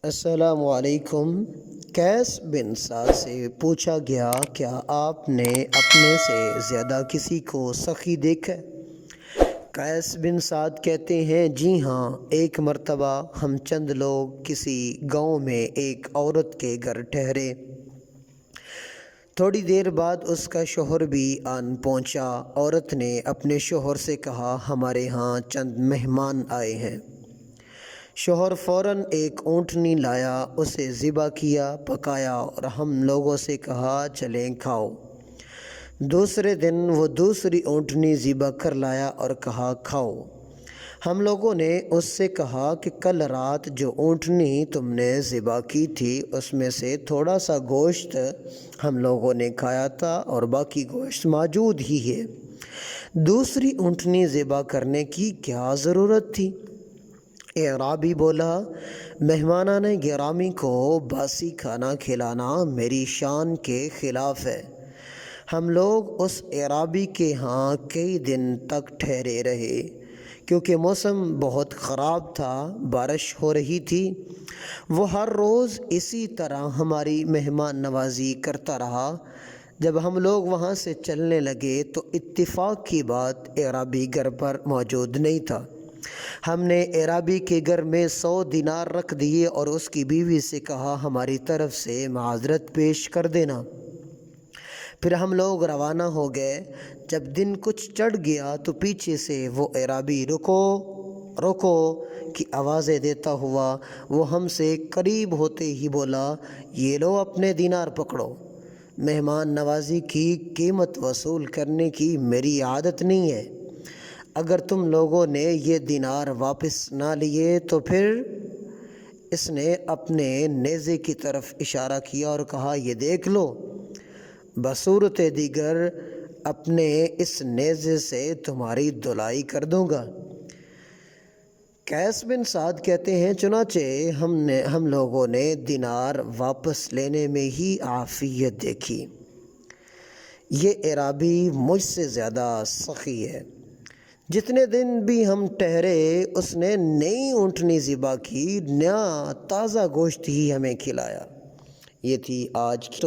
السلام علیکم۔ قیس بن سعد سے پوچھا گیا، کیا آپ نے اپنے سے زیادہ کسی کو سخی دیکھا؟ قیس بن سعد کہتے ہیں، جی ہاں، ایک مرتبہ ہم چند لوگ کسی گاؤں میں ایک عورت کے گھر ٹھہرے۔ تھوڑی دیر بعد اس کا شوہر بھی آن پہنچا۔ عورت نے اپنے شوہر سے کہا، ہمارے ہاں چند مہمان آئے ہیں۔ شوہر فوراً ایک اونٹنی لایا، اسے ذبح کیا، پکایا اور ہم لوگوں سے کہا، چلیں کھاؤ۔ دوسرے دن وہ دوسری اونٹنی ذبح کر لایا اور کہا، کھاؤ۔ ہم لوگوں نے اس سے کہا کہ کل رات جو اونٹنی تم نے ذبح کی تھی اس میں سے تھوڑا سا گوشت ہم لوگوں نے کھایا تھا اور باقی گوشت موجود ہی ہے، دوسری اونٹنی ذبح کرنے کی کیا ضرورت تھی؟ اعرابی بولا، مہمانان گرامی کو باسی کھانا کھلانا میری شان کے خلاف ہے۔ ہم لوگ اس اعرابی کے ہاں کئی دن تک ٹھہرے رہے، کیونکہ موسم بہت خراب تھا، بارش ہو رہی تھی۔ وہ ہر روز اسی طرح ہماری مہمان نوازی کرتا رہا۔ جب ہم لوگ وہاں سے چلنے لگے تو اتفاق کی بات اعرابی گھر پر موجود نہیں تھا۔ ہم نے اعرابی کے گھر میں 100 دینار رکھ دیے اور اس کی بیوی سے کہا، ہماری طرف سے معذرت پیش کر دینا۔ پھر ہم لوگ روانہ ہو گئے۔ جب دن کچھ چڑھ گیا تو پیچھے سے وہ اعرابی رکو رکو کی آوازیں دیتا ہوا وہ ہم سے قریب ہوتے ہی بولا، یہ لو اپنے دینار پکڑو۔ مہمان نوازی کی قیمت وصول کرنے کی میری عادت نہیں ہے، اگر تم لوگوں نے یہ دینار واپس نہ لیے تو پھر اس نے اپنے نیزے کی طرف اشارہ کیا اور کہا، یہ دیکھ لو، بصورت دیگر اپنے اس نیزے سے تمہاری دھلائی کر دوں گا۔ قیس بن سعد کہتے ہیں، چنانچہ ہم لوگوں نے دینار واپس لینے میں ہی عافیت دیکھی۔ یہ اعرابی مجھ سے زیادہ سخی ہے۔ جتنے دن بھی ہم ٹھہرے اس نے نئی اونٹنی ذبح کی، نیا تازہ گوشت ہی ہمیں کھلایا۔ یہ تھی آج کی